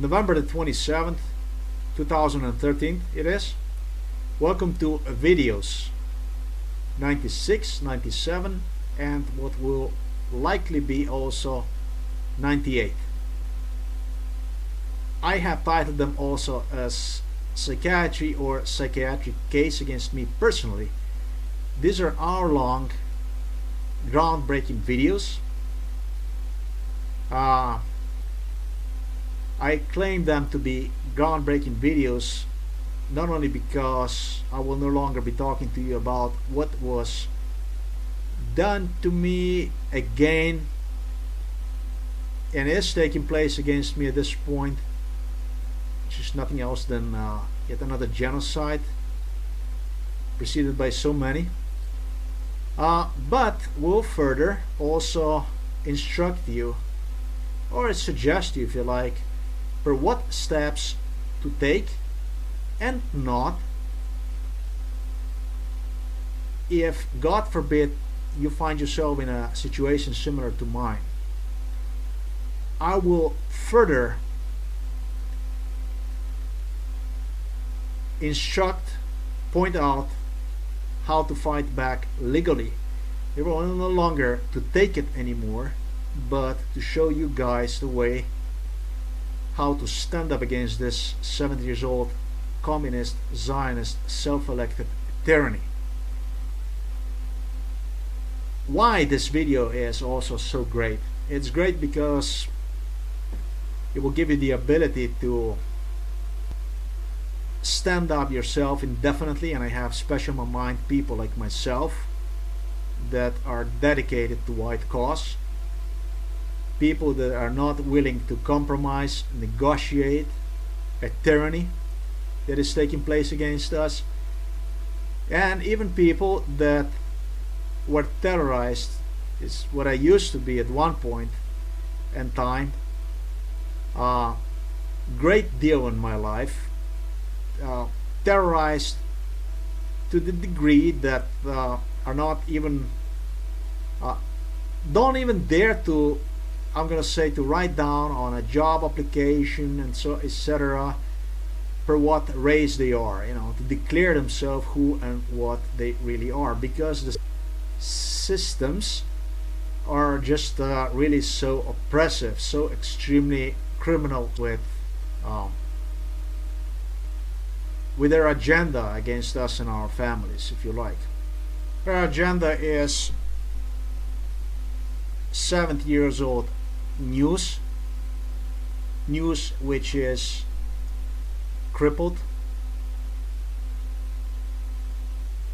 November the 27th, 2013 it is. Welcome to videos 96, 97, and what will likely be also 98. I have titled them also as psychiatry or psychiatric case against me personally. These are hour-long, groundbreaking videos. I claim them to be groundbreaking videos not only because I will no longer be talking to you about what was done to me again and is taking place against me at this point, which is nothing else than yet another genocide preceded by so many, but will further also instruct you or suggest you, if you like, for what steps to take and not if, God forbid, you find yourself in a situation similar to mine. I will further instruct, point out how to fight back legally. It will no longer to take it anymore, but to show you guys the way how to stand up against this 70 years old communist, Zionist, self-elected tyranny. Why this video is also so great? It's great because it will give you the ability to stand up yourself indefinitely, and I have special in my mind people like myself that are dedicated to white cause, people that are not willing to compromise, negotiate a tyranny that is taking place against us, and even people that were terrorized, is what I used to be at one point in time, great deal in my life, terrorized to the degree that are not even don't even dare to, I'm gonna say, to write down on a job application and so etc. for what race they are, to declare themselves who and what they really are, because the systems are just really so oppressive, so extremely criminal with their agenda against us and our families, if you like. Their agenda is 70 years old news which is crippled,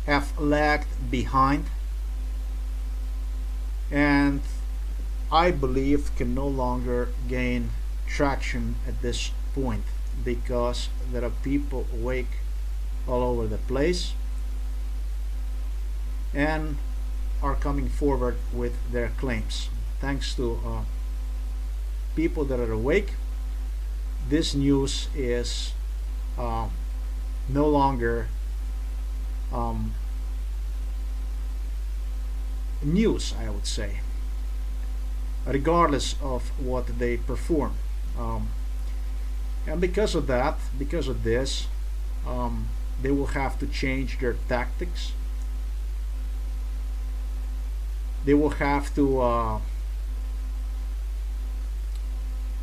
have lagged behind, and I believe can no longer gain traction at this point, because there are people awake all over the place and are coming forward with their claims. Thanks to people that are awake, this news is no longer news, I would say, regardless of what they perform. And because of that, because of this, they will have to change their tactics. They will have to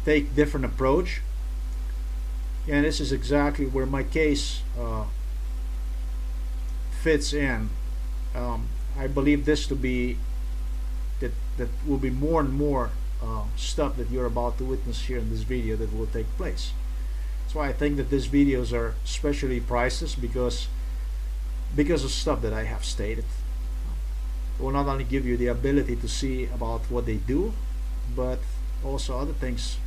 take different approach, and this is exactly where my case fits in. I believe this to be that will be more and more stuff that you're about to witness here in this video that will take place. That's why I think that these videos are especially priceless, because of stuff that I have stated. It will not only give you the ability to see about what they do, but also other things,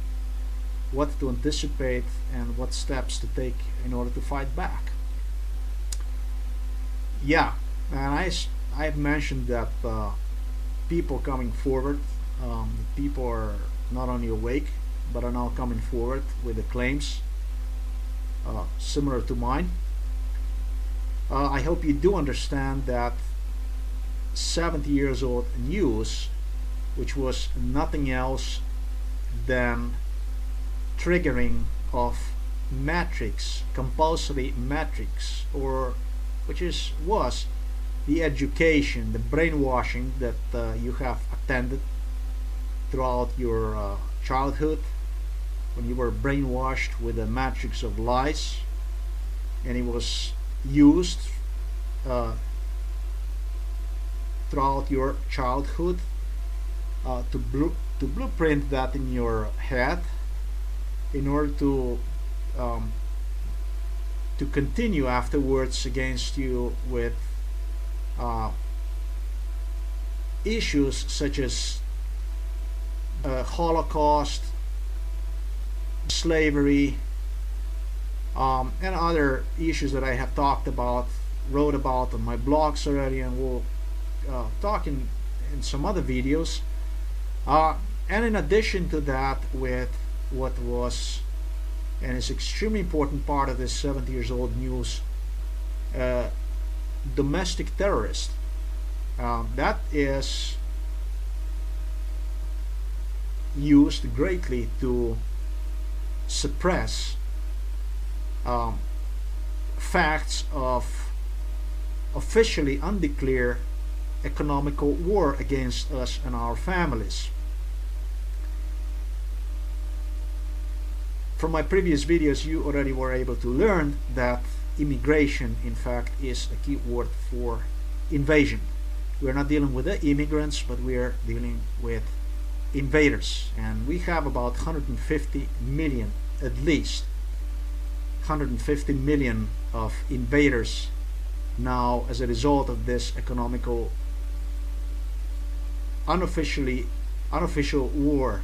what to anticipate and what steps to take in order to fight back. Yeah, and I've mentioned that people coming forward, people are not only awake but are now coming forward with the claims similar to mine. I hope you do understand that 70 years old news, which was nothing else than triggering of matrix, compulsory matrix, or was the education, the brainwashing that you have attended throughout your childhood, when you were brainwashed with a matrix of lies, and it was used throughout your childhood to blueprint that in your head in order to continue afterwards against you with issues such as Holocaust, slavery, and other issues that I have talked about, wrote about on my blogs already, and will talk in some other videos. And in addition to that, with what was and is extremely important part of this 70 years old news, domestic terrorist. That is used greatly to suppress facts of officially undeclared economical war against us and our families. From my previous videos, you already were able to learn that immigration, in fact, is a key word for invasion. We're not dealing with the immigrants, but we're dealing with invaders. And we have about 150 million, at least 150 million of invaders now as a result of this economical, unofficial war,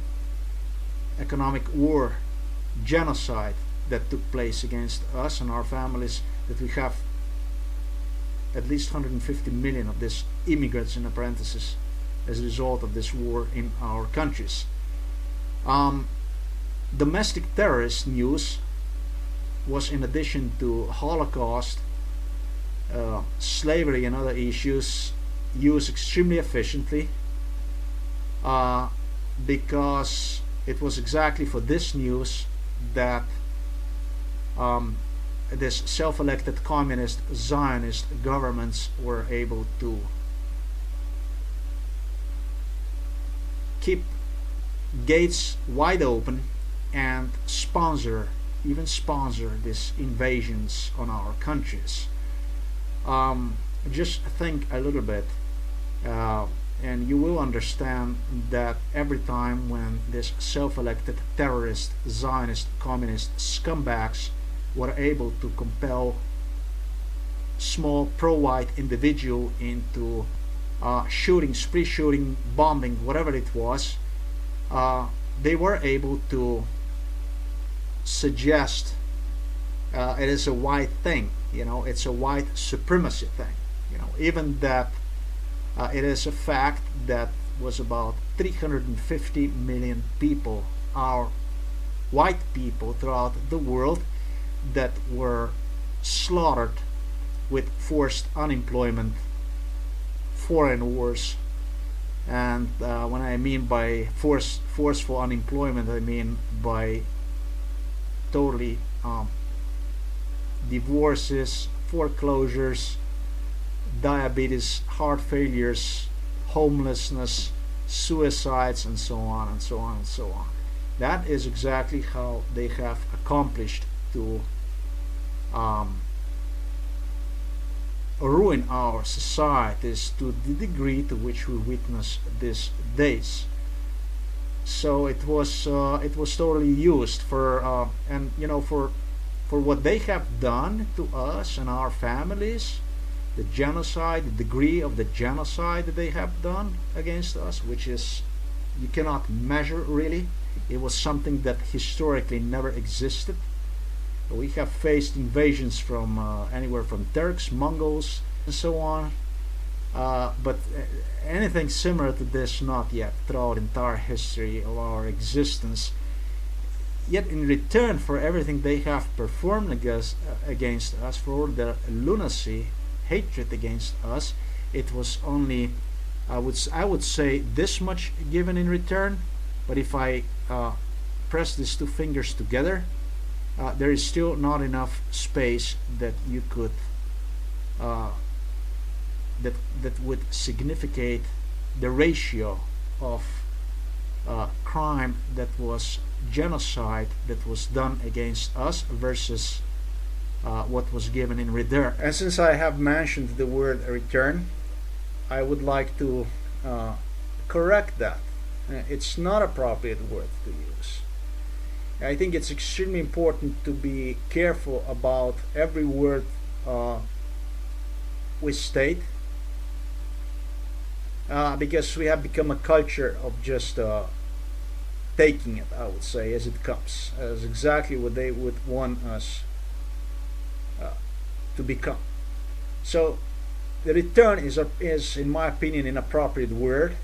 economic war, genocide that took place against us and our families, that we have at least 150 million of these immigrants in parentheses as a result of this war in our countries. Domestic terrorist news was, in addition to Holocaust, slavery and other issues, used extremely efficiently because it was exactly for this news that this self-elected communist Zionist governments were able to keep gates wide open and even sponsor these invasions on our countries. Just think a little bit, and you will understand that every time when this self-elected terrorist, Zionist, communist scumbags were able to compel small pro-white individual into shooting, spree shooting, bombing, whatever it was, they were able to suggest it is a white thing, it's a white supremacy thing, even that it is a fact that was about 350 million people, our white people throughout the world, that were slaughtered with forced unemployment, foreign wars, and when I mean by forceful unemployment, I mean by totally divorces, foreclosures, diabetes, heart failures, homelessness, suicides, and so on and so on and so on. That is exactly how they have accomplished to ruin our societies to the degree to which we witness these days. So it was totally used for for what they have done to us and our families, the genocide, the degree of the genocide that they have done against us, which is, you cannot measure really. It was something that historically never existed. We have faced invasions from anywhere from Turks, Mongols, and so on, but anything similar to this, not yet, throughout the entire history of our existence. Yet in return for everything they have performed against us, for their lunacy, hatred against us, it was only, I would say, this much given in return. But if I press these two fingers together, there is still not enough space that you could uh, that would significate the ratio of crime that was genocide that was done against us versus what was given in return. And since I have mentioned the word return, I would like to correct that. It's not appropriate word to use. I think it's extremely important to be careful about every word we state, because we have become a culture of just taking it, I would say, as it comes, as exactly what they would want us to become. So the return is in my opinion, an inappropriate word.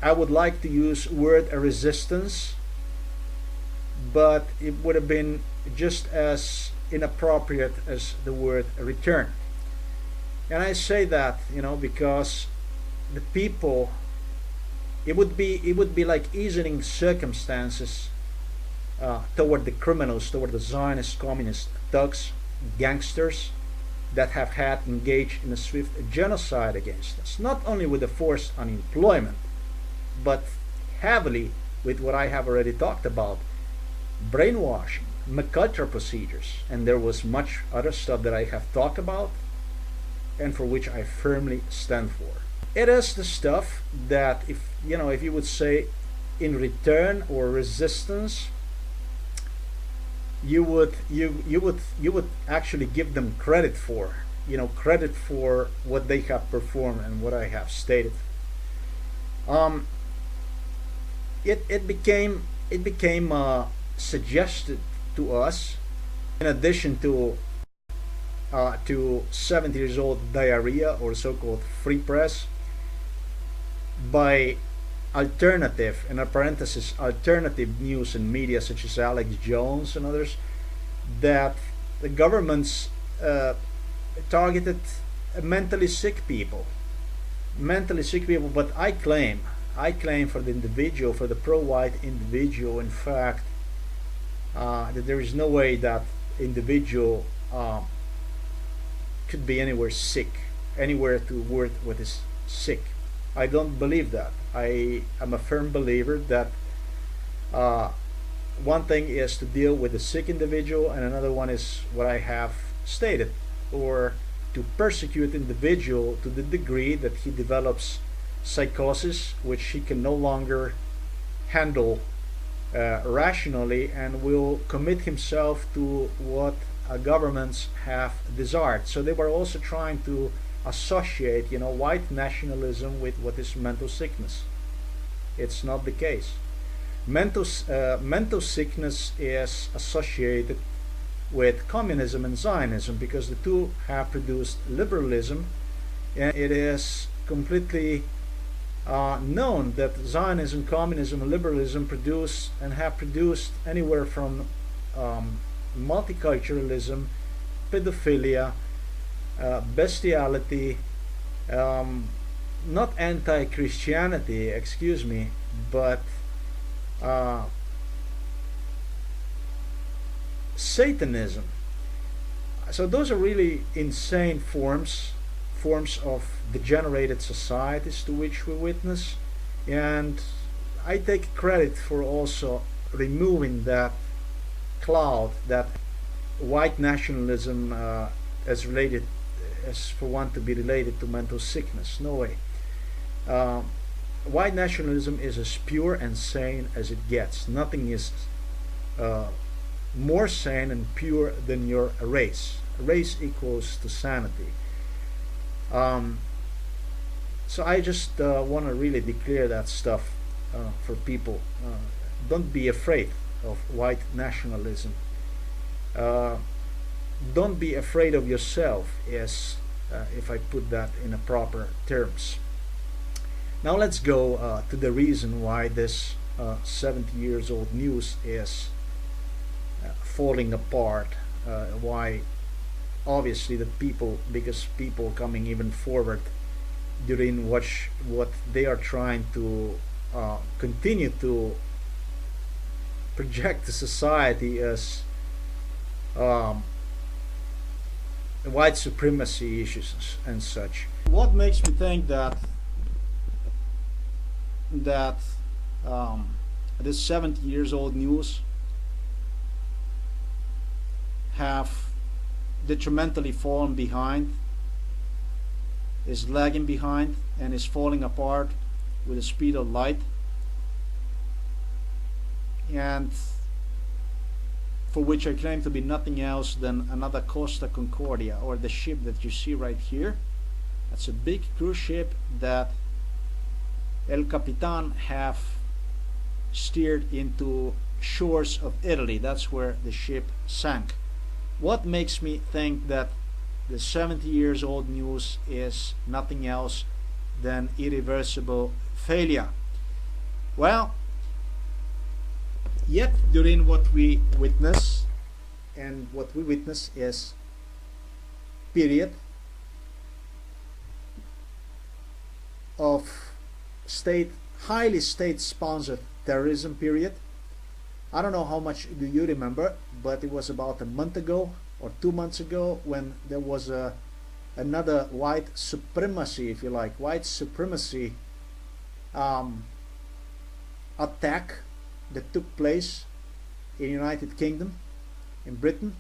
I would like to use word resistance, but it would have been just as inappropriate as the word return. And I say that, because the people, it would be like easing circumstances toward the criminals, toward the Zionist, communist thugs, gangsters that have had engaged in a swift genocide against us, not only with the forced unemployment, but heavily with what I have already talked about, brainwashing, McCulture procedures, and there was much other stuff that I have talked about and for which I firmly stand for. It is the stuff that, if you would say in return or resistance, you would actually give them credit for, credit for what they have performed and what I have stated. It became suggested to us, in addition to 70 years old diarrhea, or so-called free press, by alternative, in a parenthesis, alternative news and media such as Alex Jones and others, that the governments targeted mentally sick people. But I claim for the individual, for the pro-white individual, in fact, that there is no way that individual could be anywhere sick, anywhere to word what is sick. I don't believe that. I am a firm believer that one thing is to deal with the sick individual, and another one is what I have stated, or to persecute individual to the degree that he develops psychosis, which he can no longer handle rationally, and will commit himself to what governments have desired. So they were also trying to associate, white nationalism with what is mental sickness. It's not the case. Mental sickness is associated with communism and Zionism, because the two have produced liberalism, and it is completely known that Zionism, communism, and liberalism produce and have produced anywhere from multiculturalism, pedophilia, bestiality, not anti-Christianity, excuse me, but Satanism. So those are really insane forms of degenerated societies to which we witness, and I take credit for also removing that cloud, that white nationalism as related, as for one to be related to mental sickness. No way. White nationalism is as pure and sane as it gets. Nothing is more sane and pure than your race. Race equals to sanity. So I just want to really declare that stuff for people. Don't be afraid of white nationalism. Don't be afraid of yourself, as if I put that in a proper terms. Now let's go to the reason why this 70 years old news is falling apart. Why obviously the people, because people coming even forward during what they are trying to continue to project the society as um, white supremacy issues and such. What makes me think that this 70 years old news have detrimentally fallen behind, is lagging behind, and is falling apart with the speed of light, and for which I claim to be nothing else than another Costa Concordia, or the ship that you see right here. That's a big cruise ship that El Capitan have steered into shores of Italy. That's where the ship sank. What makes me think that the 70 years old news is nothing else than irreversible failure? Well, yet during what we witness, and what we witness is period of highly state-sponsored terrorism period. I don't know how much do you remember, but it was about a month ago or 2 months ago when there was another white supremacy, if you like, white supremacy attack that took place in United Kingdom, in Britain,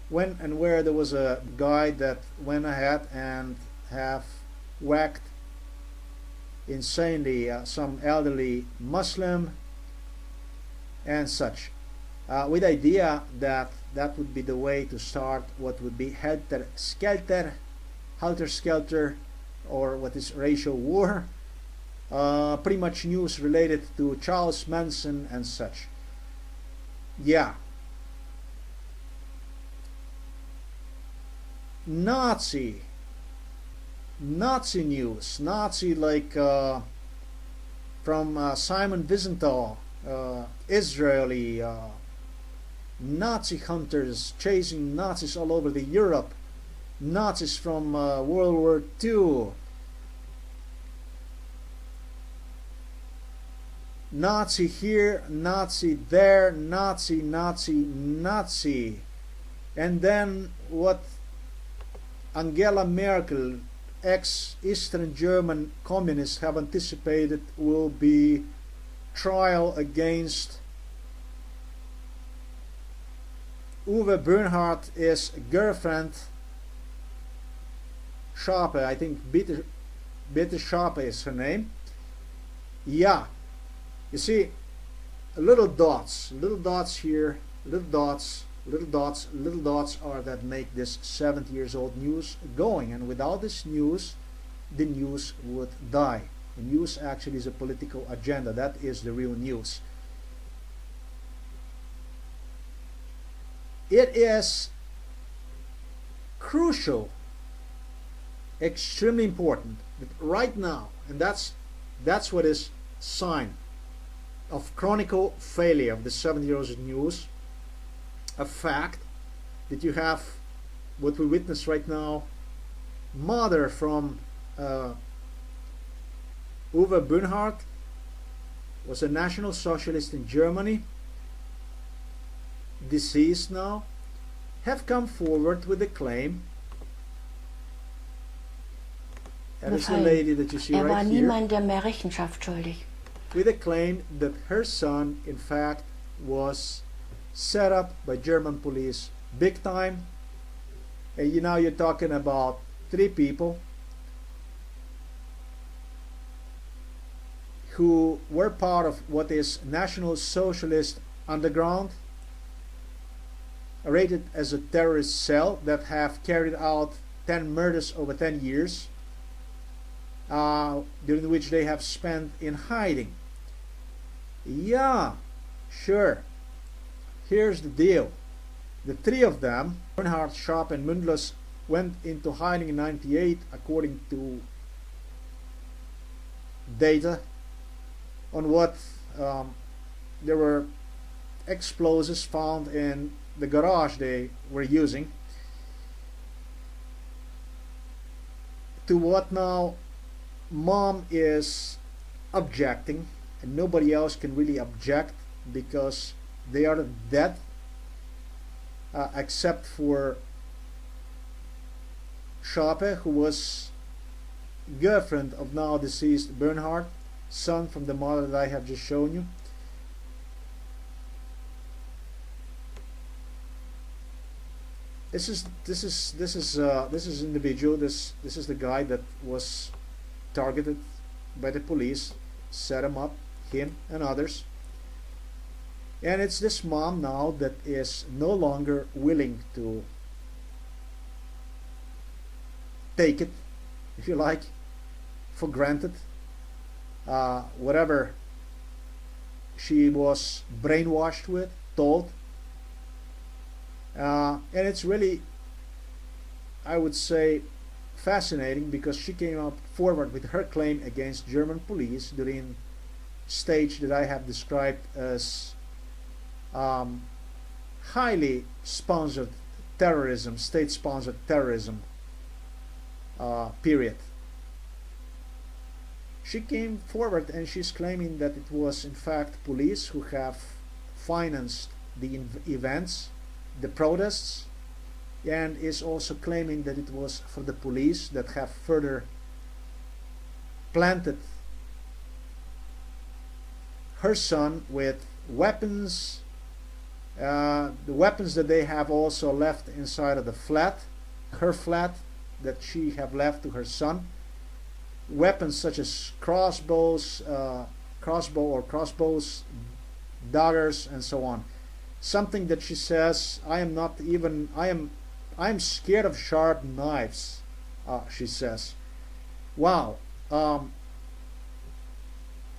when and where there was a guy that went ahead and have whacked insanely some elderly Muslim and such, with the idea that that would be the way to start what would be HELTER, SKELTER, HELTER, SKELTER, or what is racial war, pretty much news related to Charles Manson and such. Yeah. Nazi news, Nazi like from Simon Wiesenthal, Israeli Nazi hunters chasing Nazis all over the Europe, Nazis from World War II, Nazi here, Nazi there, Nazi, and then what Angela Merkel, ex-Eastern German communist, have anticipated will be trial against Uwe Bernhardt's girlfriend Schape. I think Bitte Schape is her name. Yeah, you see, little dots here, little dots are that make this 70 years old news going, and without this news, the news would die. The news actually is a political agenda. That is the real news. It is crucial, extremely important that right now, and that's what is sign of chronicle failure of the 70 years old news, a fact that you have what we witness right now, mother from Uwe Bernhardt, was a National Socialist in Germany, deceased now, have come forward with a claim. That is the lady that you see right here. Mehr Rechenschaft schuldig. With a claim that her son, in fact, was set up by German police big time. And now you're talking about 3 people who were part of what is National Socialist Underground, rated as a terrorist cell that have carried out 10 murders over 10 years, during which they have spent in hiding. Yeah, sure. Here's the deal. The 3 of them, Bernhard, Schaap and Mundlos, went into hiding in 98 according to data on what there were explosives found in the garage they were using, to what now mom is objecting, and nobody else can really object because they are dead, except for Schape, who was girlfriend of now deceased Bernhard, son from the mother that I have just shown you. This is individual. This is the guy that was targeted by the police, set him up, him and others. And it's this mom now that is no longer willing to take it, if you like, for granted. Whatever she was brainwashed with, told. And it's really, I would say, fascinating, because she came up forward with her claim against German police during stage that I have described as highly sponsored terrorism, state-sponsored terrorism period. She came forward and she's claiming that it was in fact police who have financed the events, the protests, and is also claiming that it was for the police that have further planted her son with weapons, the weapons that they have also left inside of the flat, her flat that she have left to her son, weapons such as crossbows, daggers, and so on. Something that she says, I am scared of sharp knives, she says. Wow.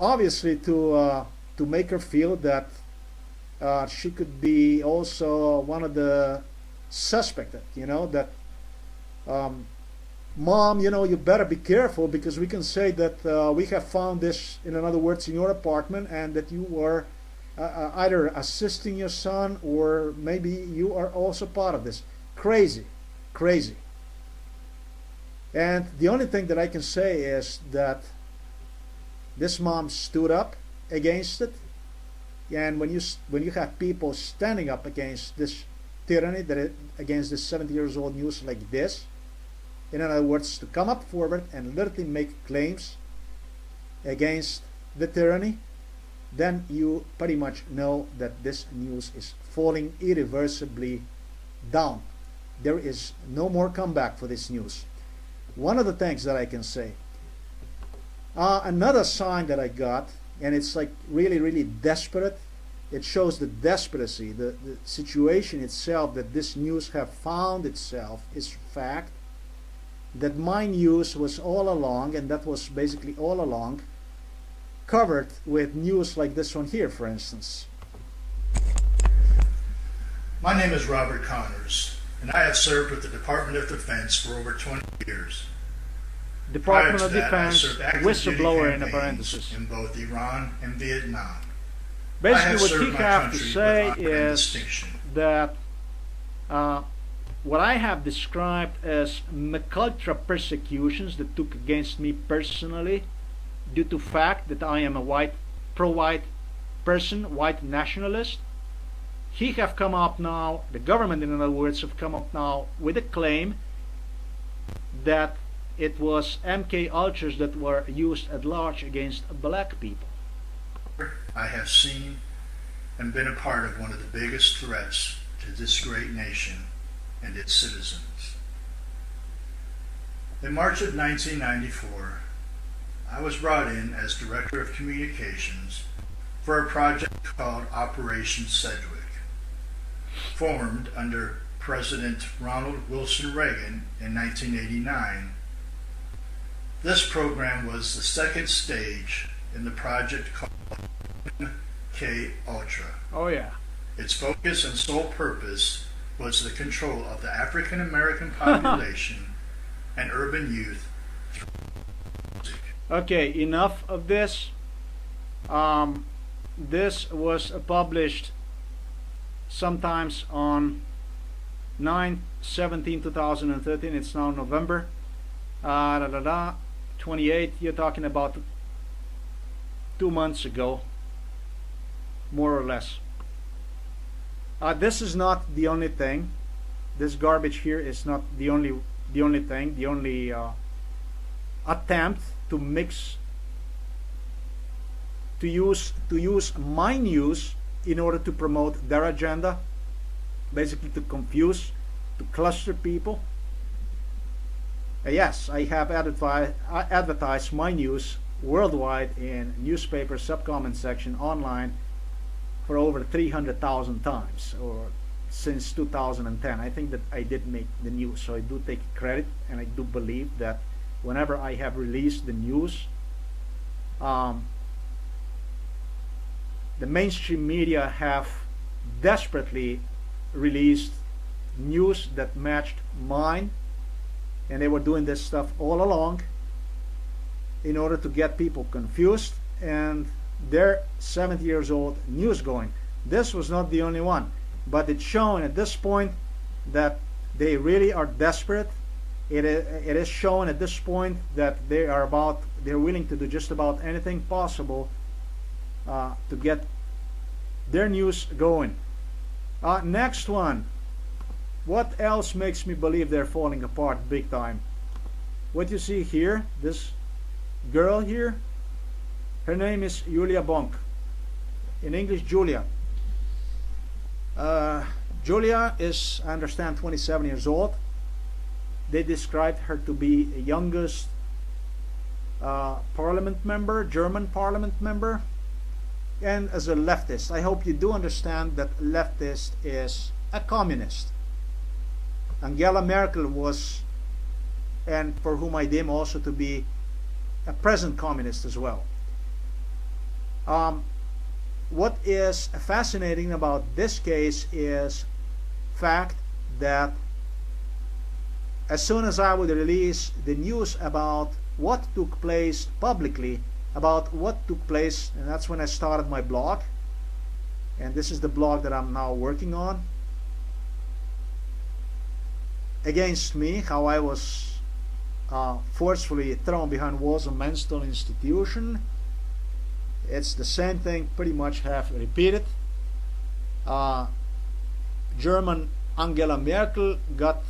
Obviously to make her feel that she could be also one of the suspected, that Mom, you better be careful, because we can say that we have found this, in other words, in your apartment, and that you were either assisting your son, or maybe you are also part of this. Crazy, crazy. And the only thing that I can say is that this mom stood up against it. And when you have people standing up against this tyranny, against this 70 years old news like this, in other words, to come up forward and literally make claims against the tyranny, then you pretty much know that this news is falling irreversibly down. There is no more comeback for this news. One of the things that I can say, another sign that I got, and it's like really, really desperate. It shows the desperacy, the situation itself that this news have found itself is fact, that my news was all along, and that was basically all along, covered with news like this one here, for instance. My name is Robert Connors, and I have served with the Department of Defense for over 20 years. Department of Prior to that, I Defense, served active whistleblower duty in the campaigns parentheses. in both Iran and Vietnam. Basically, what served he my have to country say with honor and is distinction. that what I have described as McUltra persecutions that took against me personally, due to fact that I am a pro-white person, white nationalist, he have come up now, the government in other words, have come up now with a claim that it was MK Ultras that were used at large against black people. I have seen and been a part of one of the biggest threats to this great nation and its citizens. In March of 1994, I was brought in as Director of Communications for a project called Operation Sedgwick, formed under President Ronald Wilson Reagan in 1989. This program was the second stage in the project called MK Ultra. Oh yeah. Its focus and sole purpose was the control of the African American population and urban youth through music. Okay, enough of this. This was published sometimes on 9/17/2013. It's now November 28. You're talking about 2 months ago. more or less. This is not the only thing. This garbage here is not the only thing, the only attempt to mix, to use my news in order to promote their agenda, basically to confuse, to cluster people. Yes, I have advertised my news worldwide in newspaper sub-comment section online for over 300,000 times, or since 2010. I think that I did make the news, so I do take credit, and I do believe that whenever I have released the news, the mainstream media have desperately released news that matched mine, and they were doing this stuff all along in order to get people confused and their 70 years old news going. This was not the only one, but it's shown at this point that they really are desperate. It is shown at this point that they're willing to do just about anything possible to get their news going. Next one. What else makes me believe they're falling apart big time? What you see here, this girl here, her name is Julia Bonk. In English, Julia. Julia is, I understand, 27 years old. They described her to be the youngest parliament member, German parliament member, and as a leftist. I hope you do understand that leftist is a communist. Angela Merkel was, and for whom I deem also to be a present communist as well. What is fascinating about this case is fact that as soon as I would release the news about what took place publicly, about what took place, and that's when I started my blog, and this is the blog that I'm now working on, against me, how I was forcefully thrown behind walls of a mental institution. It's the same thing pretty much have repeated. German Angela Merkel got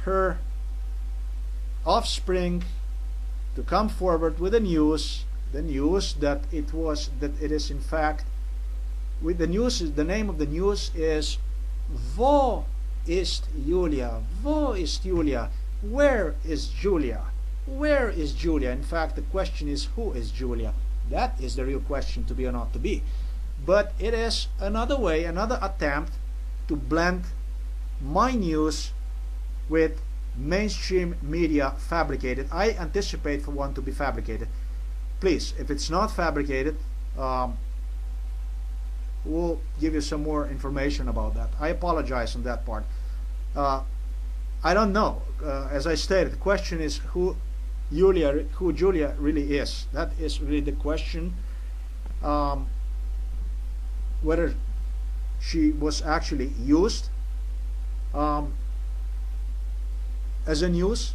her offspring to come forward with the news that it is in fact, with the news, the name of the news is Wo ist Julia? Wo ist Julia? Where is Julia? Where is Julia? In fact, the question is, who is Julia? That is the real question, to be or not to be. But it is another way, another attempt to blend my news with mainstream media fabricated. I anticipate for one to be fabricated. Please, if it's not fabricated, we'll give you some more information about that. I apologize on that part. I don't know. As I stated, the question is who Julia really is. That is really the question. Whether she was actually used as a news,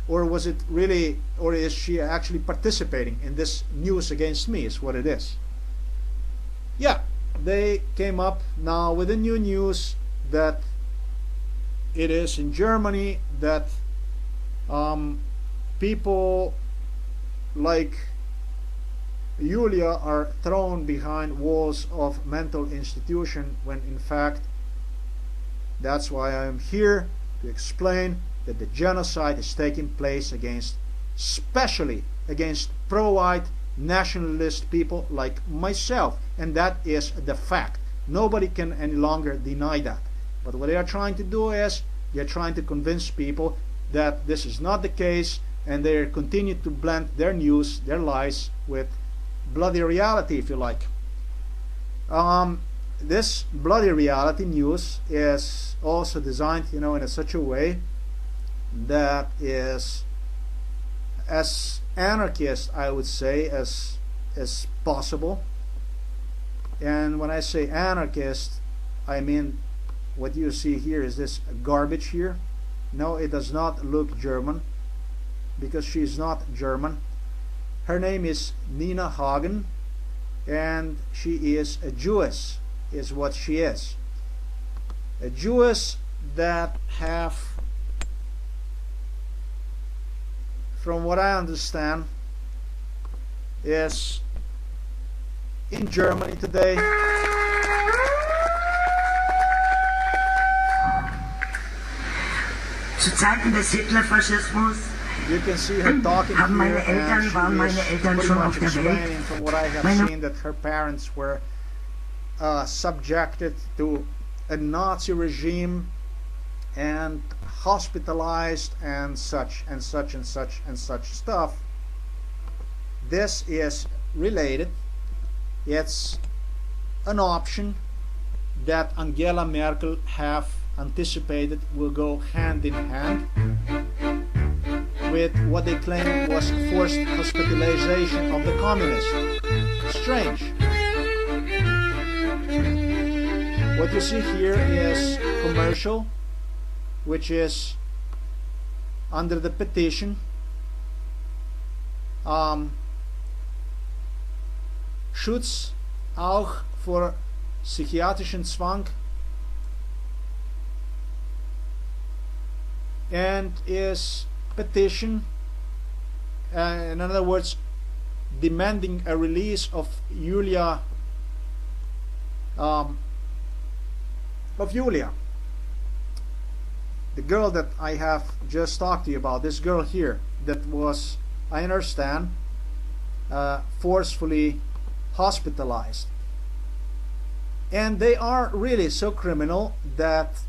or was it really, or is she actually participating in this news against me, is what it is. Yeah, they came up now with a new news that it is in Germany that people like Julia are thrown behind walls of mental institution, when in fact that's why I am here to explain that the genocide is taking place against, especially against pro-white nationalist people like myself, and that is the fact. Nobody can any longer deny that. But what they are trying to do is they're trying to convince people that this is not the case, and they continue to blend their news, their lies, with bloody reality, if you like. This bloody reality news is also designed, in such a way that is as anarchist, I would say, as possible. And when I say anarchist, I mean what you see here is this garbage here. No, it does not look German, because she is not German. Her name is Nina Hagen. and she is a Jewess, is what she is. A Jewess that have, from what I understand, is in Germany today. Zu Zeiten des Hitlerfaschismus You can see her talking haben meine here, Eltern, and she waren meine is Eltern pretty schon much auf der Welt. explaining from what I have Meine- seen that her parents were subjected to a Nazi regime and hospitalized and such and such and such and such stuff. This is related. It's an option that Angela Merkel have anticipated will go hand in hand with what they claim was forced hospitalization of the communists. Strange. What you see here is commercial, which is under the petition. Schutz auch vor psychiatrischen Zwang, and is petition, in other words, demanding a release of Julia, the girl that I have just talked to you about, this girl here that was, I understand, forcefully hospitalized. And they are really so criminal that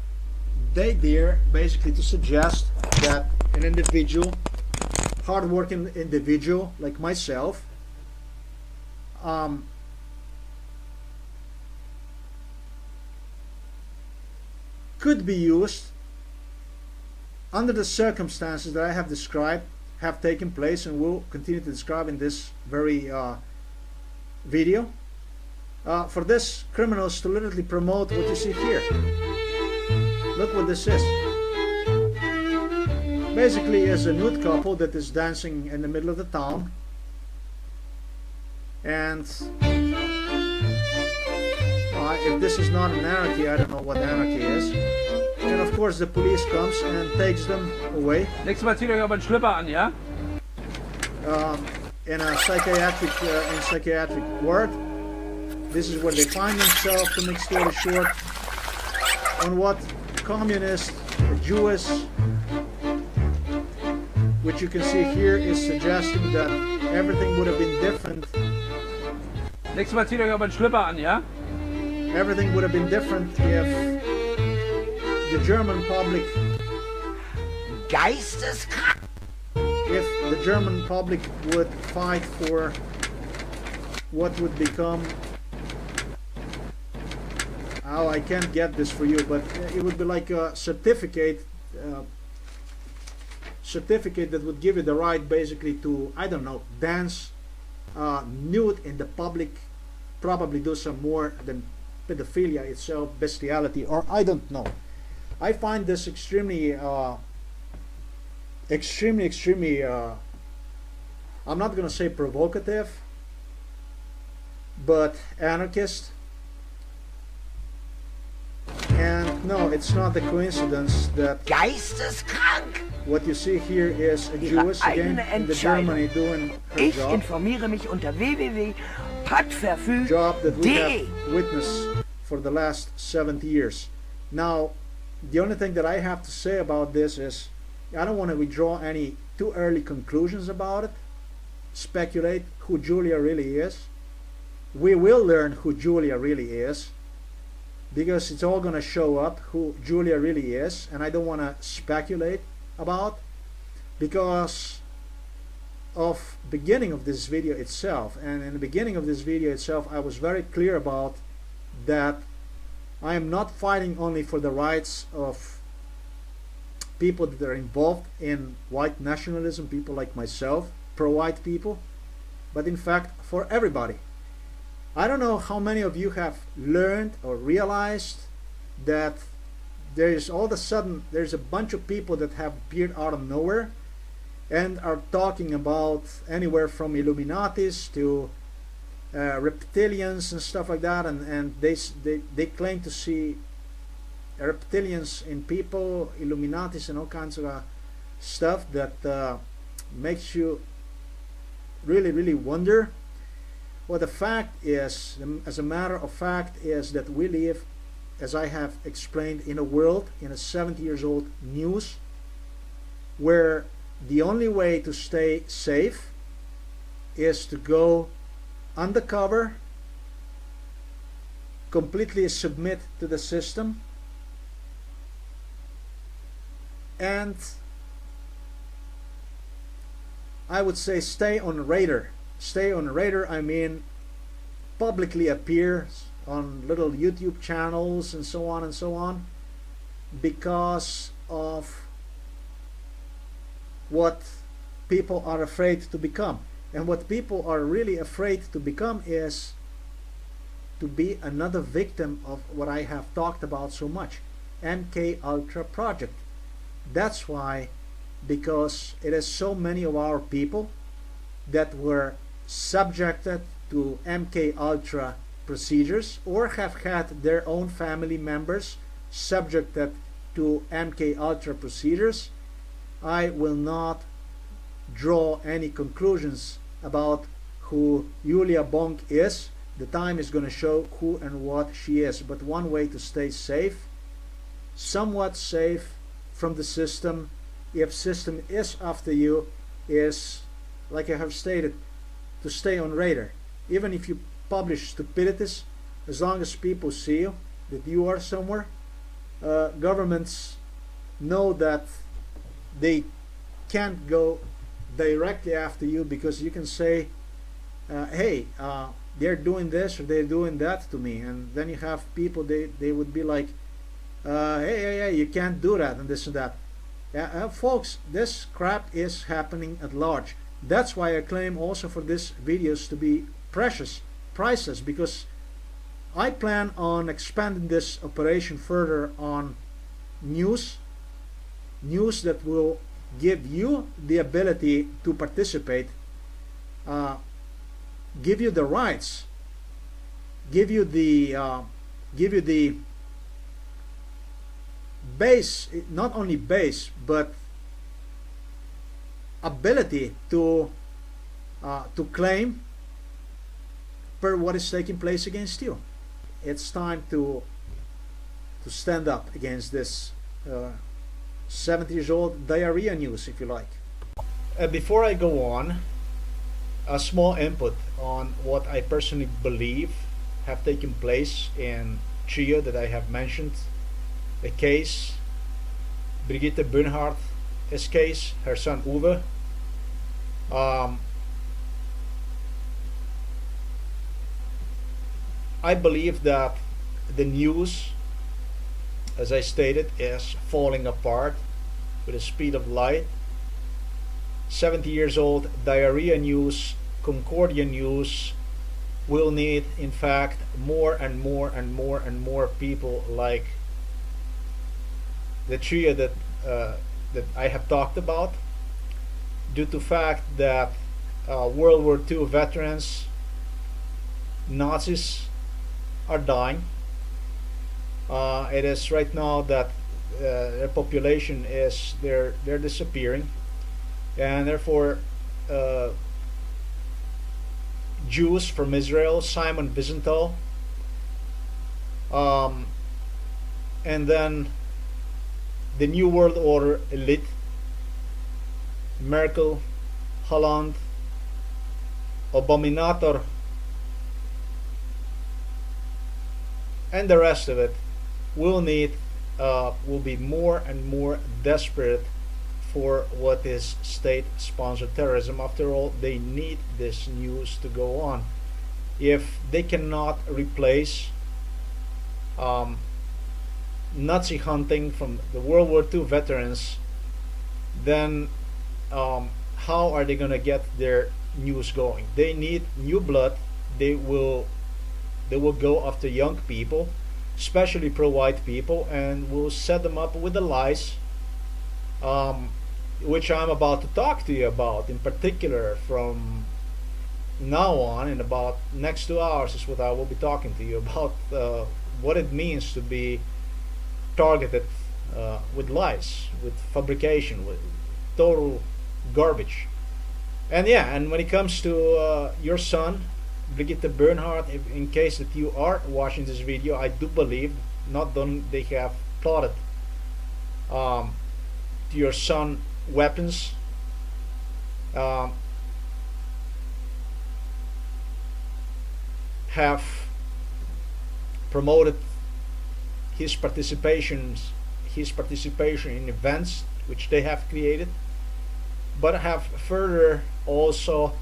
they dare basically to suggest that an individual, hardworking individual like myself, could be used under the circumstances that I have described, have taken place, and will continue to describe in this very video, for this criminals to literally promote what you see here. Look what this is. Basically, is a nude couple that is dancing in the middle of the town, and if this is not anarchy, I don't know what anarchy is. And of course, the police comes and takes them away. Nächstes Mal zieht euch aber einen Schlüpper an, ja? In a psychiatric ward, this is where they find themselves, to make story short, on what communist, Jewish, which you can see here, is suggesting that everything would have been different. Nächstes Mal zieht euch aber einen Schlüpper an, ja? Everything would have been different if the German public, geisteskrank. if the German public would fight for what would become, oh, I can't get this for you, but it would be like a certificate that would give you the right basically to, I don't know, dance nude in the public, probably do some more than pedophilia itself, bestiality, or I don't know. I find this extremely I'm not going to say provocative, but anarchist. And no, it's not a coincidence that Geisteskrank. what you see here is a Jewess again in the Germany doing her Ich job, informiere mich unter job that we www.patverfüg.de. have witnessed for the last 70 years. Now, the only thing that I have to say about this is I don't want to withdraw any too early conclusions about it, speculate who Julia really is. We will learn who Julia really is, because it's all going to show up who Julia really is, and I don't want to speculate about, because of beginning of this video itself. And in the beginning of this video itself, I was very clear about that I am not fighting only for the rights of people that are involved in white nationalism, people like myself, pro-white people, but in fact for everybody. I don't know how many of you have learned or realized that there is all of a sudden there's a bunch of people that have appeared out of nowhere and are talking about anywhere from Illuminatis to reptilians and stuff like that, and they claim to see reptilians in people, Illuminatis and all kinds of stuff that makes you really wonder. Well, the fact is, as a matter of fact, is that we live, as I have explained, in a world, in a 70 years old news, where the only way to stay safe is to go undercover, completely submit to the system, and I would say stay on radar. Stay on radar, I mean publicly appear on little YouTube channels and so on, because of what people are afraid to become. And what people are really afraid to become is to be another victim of what I have talked about so much, MK Ultra project. That's why, because it is so many of our people that were subjected to MK Ultra procedures, or have had their own family members subjected to MK Ultra procedures. I will not draw any conclusions about who Julia Bonk is. The time is going to show who and what she is. But one way to stay safe, somewhat safe from the system, if system is after you, is, like I have stated, to stay on radar. Even if you publish stupidities, as long as people see you, that you are somewhere, governments know that they can't go directly after you, because you can say, hey, they're doing this or they're doing that to me, and then you have people, they would be like, hey, you can't do that and this and that. Folks, this crap is happening at large. That's why I claim also for these videos to be precious, priceless, because I plan on expanding this operation further on news that will give you the ability to participate, give you the rights, give you the base, not only base, but ability to claim per what is taking place against you. It's time to stand up against this 70 years old diarrhea news, if you like. Before I go on, a small input on what I personally believe have taken place in Trio that I have mentioned. The case, Brigitte Bernhardt's case, her son Uwe. I believe that the news, as I stated, is falling apart with the speed of light. 70 years old diarrhea news, Concordia news will need, in fact, more and more people like the trio that I have talked about, due to fact that World War II veterans, Nazis are dying. It is right now that their population is they're disappearing, and therefore Jews from Israel, Simon Wiesenthal, and then the New World Order elite, Merkel, Holland, Abominator, and the rest of it will be more and more desperate for what is state-sponsored terrorism. After all, they need this news to go on. If they cannot replace Nazi hunting from the World War II veterans, then how are they going to get their news going? They need new blood. They will go after young people, especially pro-white people, and will set them up with the lies, which I'm about to talk to you about, in particular from now on, in about next 2 hours, is what I will be talking to you about, what it means to be targeted with lies, with fabrication, with total garbage. And yeah, and when it comes to your son, Brigitte Bernhardt, in case that you are watching this video, I do believe not only they have plotted to your son weapons, have promoted his participation in events which they have created, but have further also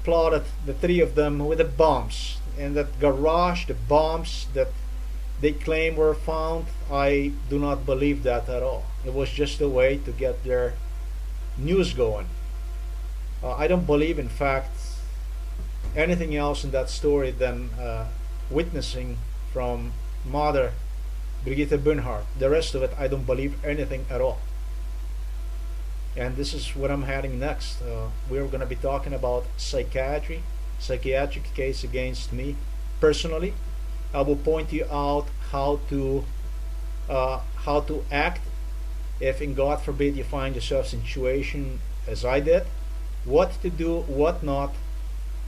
plotted, the three of them, with the bombs. And that garage, the bombs that they claim were found, I do not believe that at all. It was just a way to get their news going. I don't believe, in fact, anything else in that story than witnessing from Mother Brigitte Bernhardt. The rest of it, I don't believe anything at all. And this is what I'm heading next. We're going to be talking about psychiatric case against me personally. I will point you out how to act if, in God forbid, you find yourself in a situation as I did, what to do, what not,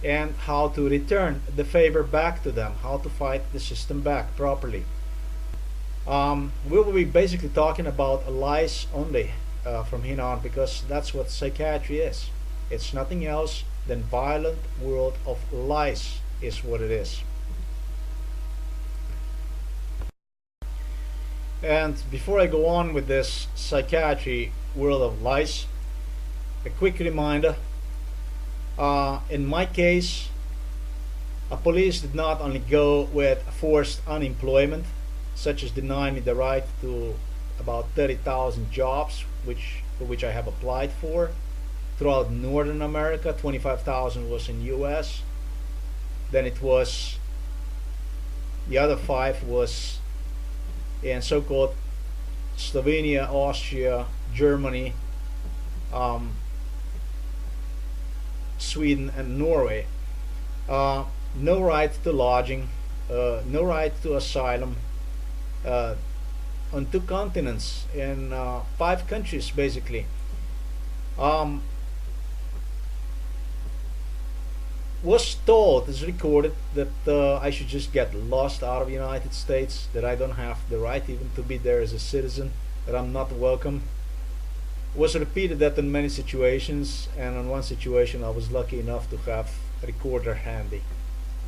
and how to return the favor back to them, how to fight the system back properly. We will be basically talking about lies only from here on, because that's what psychiatry is. It's nothing else than violent world of lies is what it is. And before I go on with this psychiatry world of lies, a quick reminder. In my case, police did not only go with forced unemployment, such as denying me the right to about 30,000 jobs, for which I have applied for throughout Northern America. 25,000 was in US. Then it was, the other 5 was in so-called Slovenia, Austria, Germany, Sweden and Norway. No right to lodging, no right to asylum, on 2 continents, in 5 countries basically. Was told, is recorded, that I should just get lost out of the United States, that I don't have the right even to be there as a citizen, that I'm not welcome. Was repeated that in many situations, and on one situation I was lucky enough to have a recorder handy.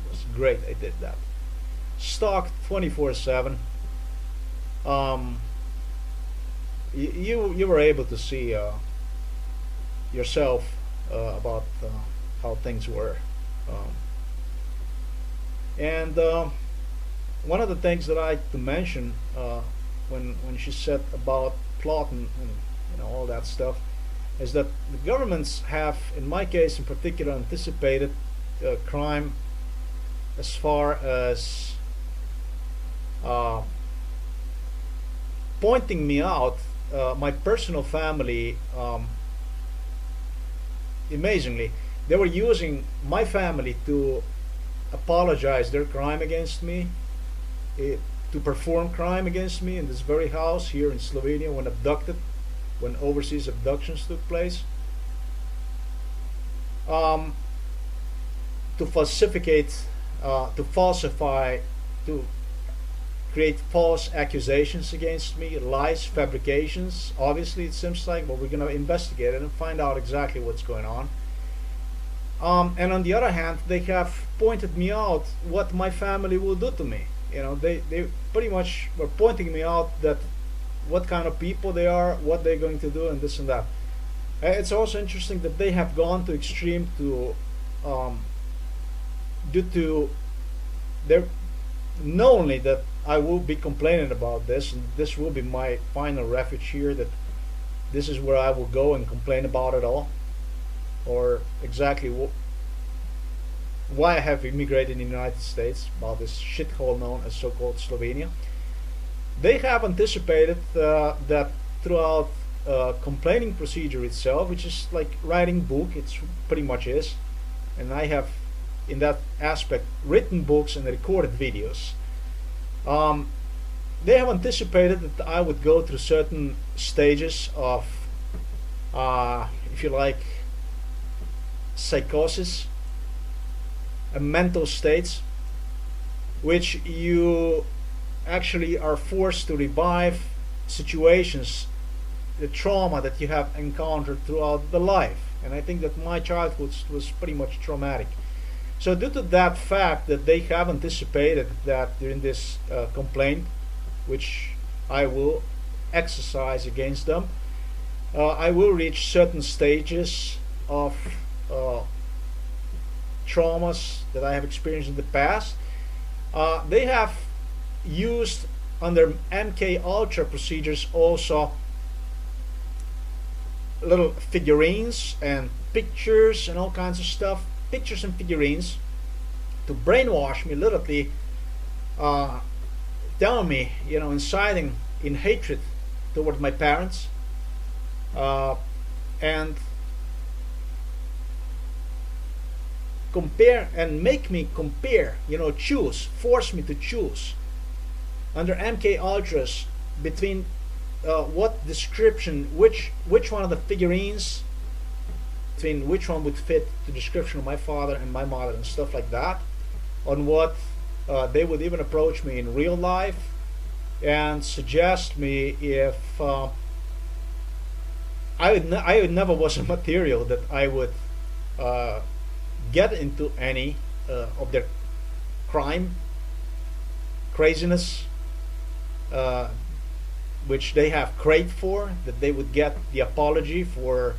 It was great I did that. Stalked 24/7. You were able to see yourself about how things were. And one of the things that I like to mention when she said about plot and all that stuff, is that the governments have, in my case in particular, anticipated crime as far as pointing me out, my personal family. Amazingly, they were using my family to apologize their crime against me, to perform crime against me in this very house here in Slovenia when overseas abductions took place, to falsify, to create false accusations against me, lies, fabrications. Obviously, it seems like, but we're going to investigate it and find out exactly what's going on. And on the other hand, they have pointed me out what my family will do to me. They pretty much were pointing me out that what kind of people they are, what they're going to do, and this and that. It's also interesting that they have gone to extreme to due to their, not only that I will be complaining about this, and this will be my final refuge here, that this is where I will go and complain about it all, or exactly why I have immigrated in the United States, about this shithole known as so-called Slovenia. They have anticipated that throughout complaining procedure itself, which is like writing book, it's pretty much is, and I have in that aspect, written books and recorded videos. They have anticipated that I would go through certain stages of, if you like, psychosis, mental states, which you actually are forced to revive situations, the trauma that you have encountered throughout the life. And I think that my childhood was pretty much traumatic. So due to that fact that they have anticipated that during this complaint, which I will exercise against them, I will reach certain stages of traumas that I have experienced in the past. They have used under MK Ultra procedures also little figurines and pictures and all kinds of stuff, pictures and figurines, to brainwash me, literally telling me, inciting in hatred toward my parents, and compare and make me compare, choose, force me to choose under MK Ultras between what description, which one of the figurines, between which one would fit the description of my father and my mother and stuff like that, on what they would even approach me in real life and suggest me if I would never was a material that I would get into any of their crime, craziness, which they have craved for, that they would get the apology for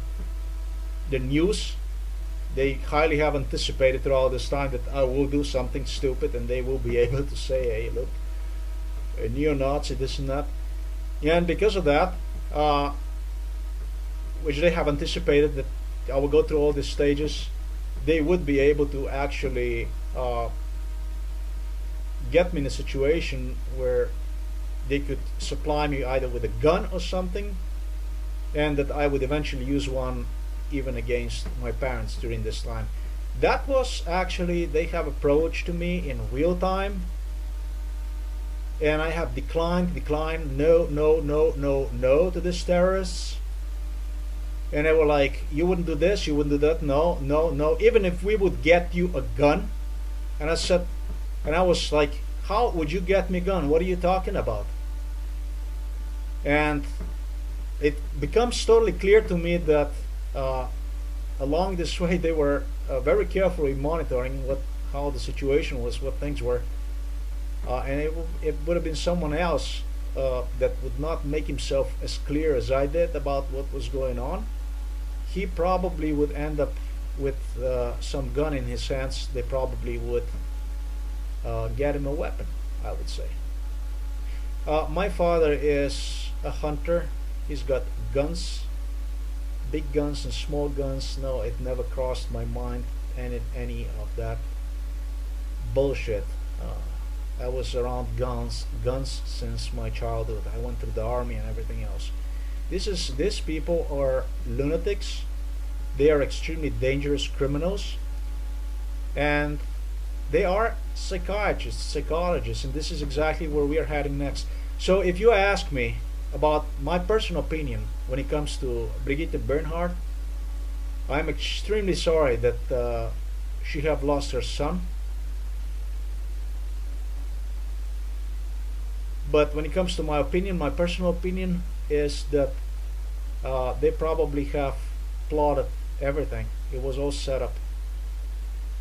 the news. They highly have anticipated throughout this time that I will do something stupid and they will be able to say, hey, look, a neo-Nazi, this and that. And because of that, which they have anticipated that I will go through all these stages, they would be able to actually get me in a situation where they could supply me either with a gun or something, and that I would eventually use one even against my parents during this time. That was actually, they have approached to me in real time, and I have declined, no to these terrorists. And they were like, you wouldn't do this, you wouldn't do that, no, even if we would get you a gun. And I said, and I was like, how would you get me a gun? What are you talking about? And it becomes totally clear to me that along this way they were very carefully monitoring how the situation was, what things were, and it would have been someone else that would not make himself as clear as I did about what was going on. He probably would end up with some gun in his hands. They probably would get him a weapon, I would say. My father is a hunter. He's got guns, big guns and small guns. No, it never crossed my mind any of that bullshit. I was around guns since my childhood. I went through the army and everything else. These people are lunatics. They are extremely dangerous criminals, and they are psychiatrists, psychologists, and this is exactly where we are heading next. So if you ask me about my personal opinion when it comes to Brigitte Bernhard, I'm extremely sorry that she have lost her son. But when it comes to my opinion, my personal opinion is that they probably have plotted everything. It was all set up.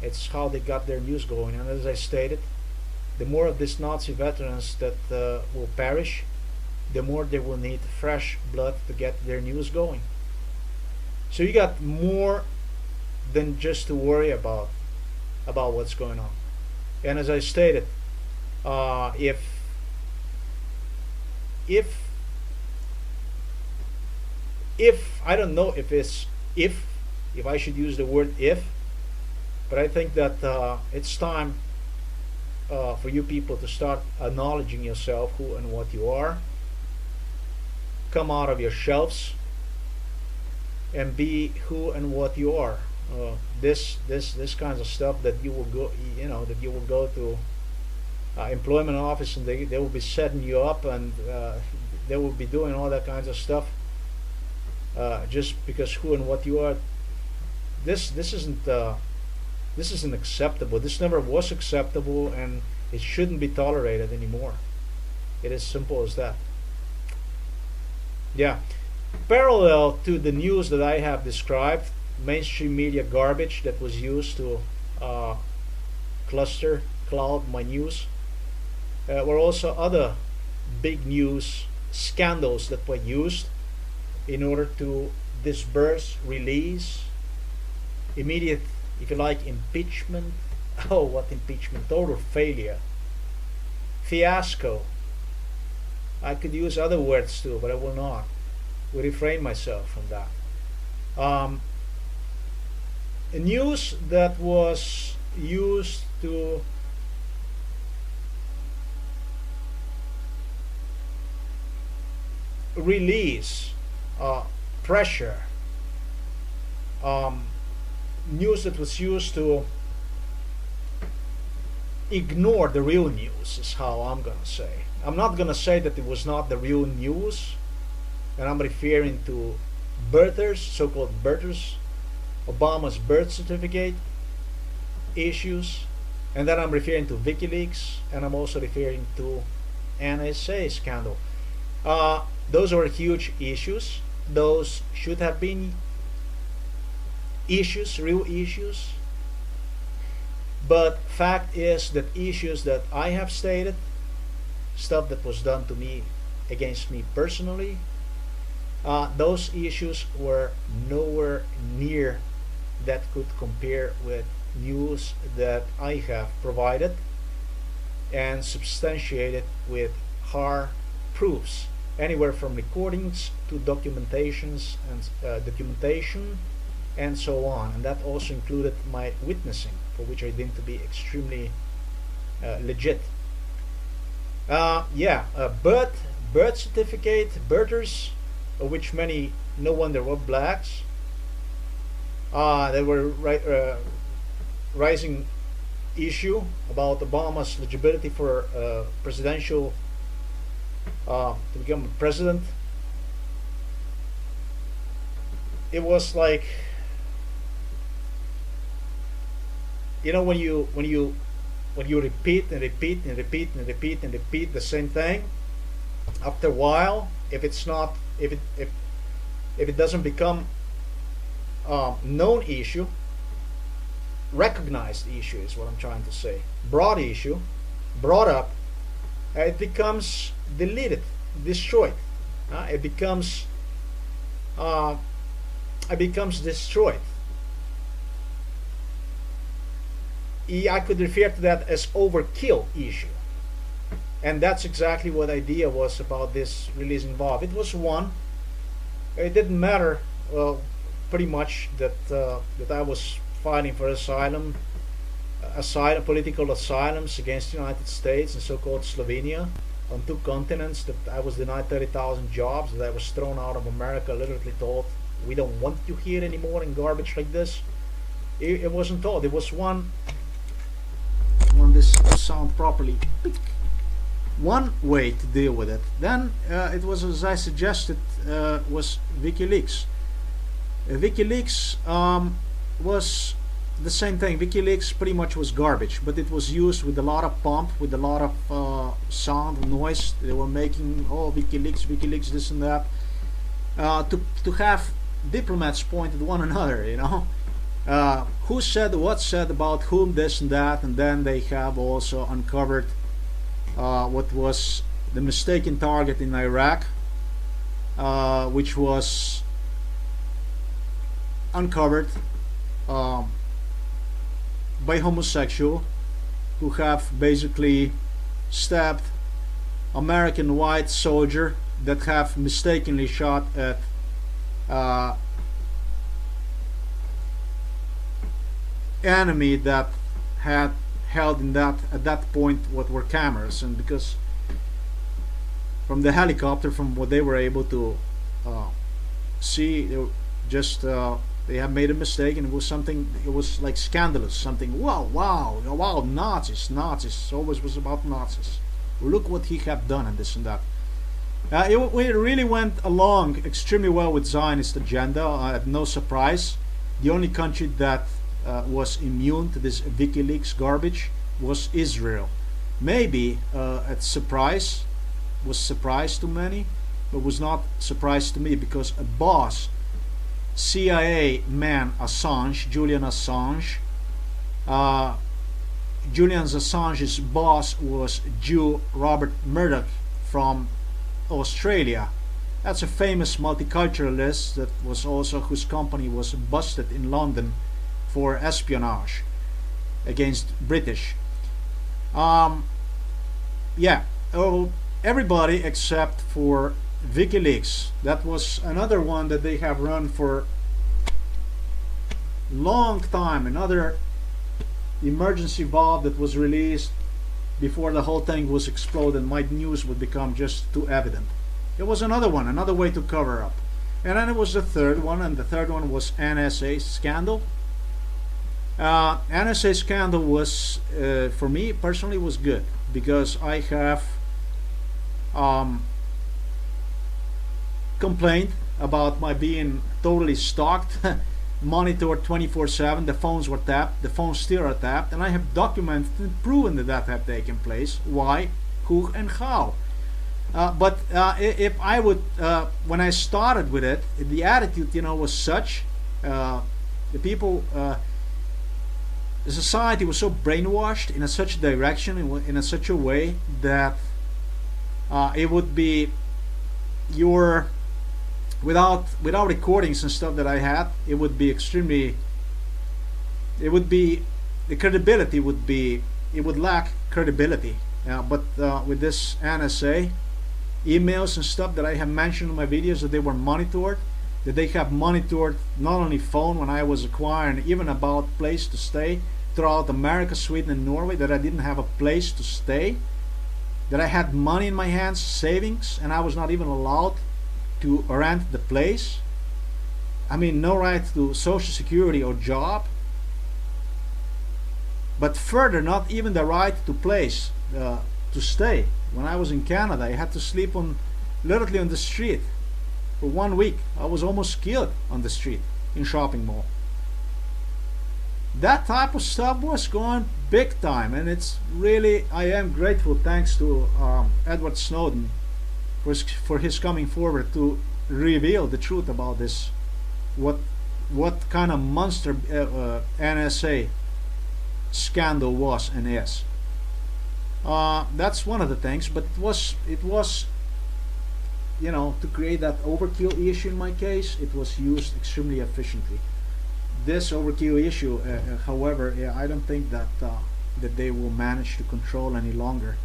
It's how they got their news going. And as I stated, the more of these Nazi veterans that will perish, the more they will need fresh blood to get their news going. So you got more than just to worry about what's going on. And as I stated, if I don't know if I should use the word if, but I think that it's time for you people to start acknowledging yourself, who and what you are. Come out of your shelves and be who and what you are. this kinds of stuff, that you will go, that you will go to employment office, and they will be setting you up, and they will be doing all that kinds of stuff just because who and what you are. This isn't acceptable. This never was acceptable, and it shouldn't be tolerated anymore. It is simple as that. Yeah. Parallel to the news that I have described, mainstream media garbage that was used to cloud my news, were also other big news scandals that were used in order to disperse, release, immediate, if you like, impeachment. Oh, what impeachment? Total failure. Fiasco. I could use other words too, but I will not. Will refrain myself from that. A news that was used to release pressure, news that was used to ignore the real news, is how I'm gonna say. I'm not gonna say that it was not the real news, and I'm referring to birthers, so-called birthers, Obama's birth certificate issues, and then I'm referring to WikiLeaks, and I'm also referring to NSA scandal. Those are huge issues. Those should have been issues, real issues. But fact is that issues that I have stated, stuff that was done to me, against me personally, those issues were nowhere near that could compare with news that I have provided and substantiated with hard proofs, anywhere from recordings to documentations and documentation and so on. And that also included my witnessing, for which I deemed to be extremely legit. Birth certificate, birthers, of which many, no wonder, were blacks. There were rising issue about Obama's eligibility for presidential to become president. It was like, when you repeat and repeat and repeat and repeat and repeat the same thing, after a while, if it doesn't become known issue, recognized issue is what I'm trying to say, broad issue, brought up, it becomes deleted, destroyed. It becomes destroyed. I could refer to that as overkill issue, and that's exactly what the idea was about this release involved. It was one. It didn't matter, pretty much, that I was fighting for asylum, political asylums against the United States and so-called Slovenia on 2 continents, that I was denied 30,000 jobs, that I was thrown out of America, literally told, we don't want you here anymore, in garbage like this. It wasn't told. It was one this sound properly. One way to deal with it. Then it was, as I suggested, was WikiLeaks. WikiLeaks was the same thing. WikiLeaks pretty much was garbage, but it was used with a lot of pomp, with a lot of sound, noise. They were making, WikiLeaks, this and that, to have diplomats point at one another, who said what said about whom, this and that, and then they have also uncovered what was the mistaken target in Iraq, which was uncovered by homosexual who have basically stabbed American white soldier that have mistakenly shot at enemy that had held in that at that point what were cameras, and because from the helicopter, from what they were able to see, they were just They have made a mistake, and it was something. It was like scandalous. Something. Wow, wow, wow! Nazis, Nazis. It always was about Nazis. Look what he have done, and this and that. It really went along extremely well with Zionist agenda. No surprise. The only country that was immune to this WikiLeaks garbage was Israel. Maybe a surprise, was surprise to many, but was not surprise to me, because a boss, CIA man Assange, Julian Assange, Julian Assange's boss was Jew Robert Murdoch from Australia. That's a famous multiculturalist that was also, whose company was busted in London for espionage against British. Yeah, everybody except for WikiLeaks. That was another one that they have run for long time. Another emergency valve that was released before the whole thing was exploded, and my news would become just too evident. It was another one, another way to cover up. And then it was the third one, and the third one was NSA scandal. NSA scandal was, for me personally, was good, because I have complained about my being totally stalked, monitored 24/7. The phones were tapped, the phones still are tapped, and I have documented and proven that that have taken place. Why, who, and how. But if I would, when I started with it, the attitude, was such, the people, the society was so brainwashed in such a direction, in such a way that it would be your, without recordings and stuff that I had, it would be extremely, it would be, the credibility would be, it would lack credibility. But with this NSA, emails and stuff that I have mentioned in my videos, that they were monitored, that they have monitored not only phone when I was acquiring, even about place to stay throughout America, Sweden, and Norway, that I didn't have a place to stay, that I had money in my hands, savings, and I was not even allowed to rent the place. I mean, no right to social security or job, but further, not even the right to place to stay. When I was in Canada, I had to sleep on, literally on the street for 1 week. I was almost killed on the street in shopping mall. That type of stuff was going big time, and it's really, I am grateful, thanks to Edward Snowden for his coming forward to reveal the truth about this, what kind of monster NSA scandal was and is. That's one of the things, but it was to create that overkill issue in my case, it was used extremely efficiently. This overkill issue, however, I don't think that that they will manage to control any longer.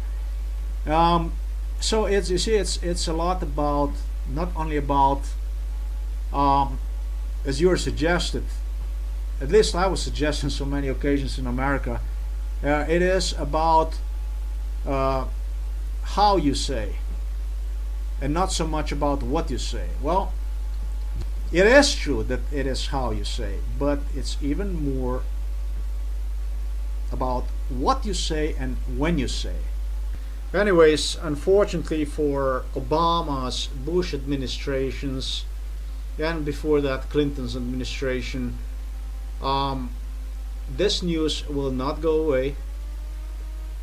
So it's, you see, it's a lot about, not only about, as you were suggested, at least I was suggesting so many occasions in America, it is about how you say, and not so much about what you say. Well, it is true that it is how you say, but it's even more about what you say and when you say. Anyways, unfortunately for Obama's, Bush administrations, and before that Clinton's administration, this news will not go away.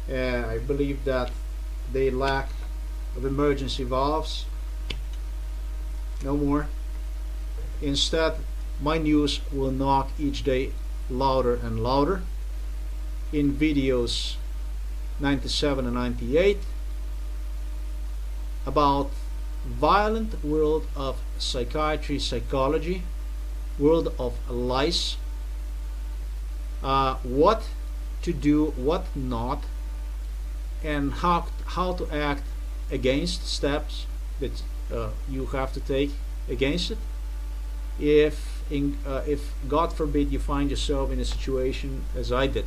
I believe that they lack of emergency valves. No more. Instead, my news will knock each day louder and louder in videos 97 and 98 about violent world of psychiatry, psychology, world of lies, what to do, what not, and how to act against, steps that you have to take against it if God forbid you find yourself in a situation as I did.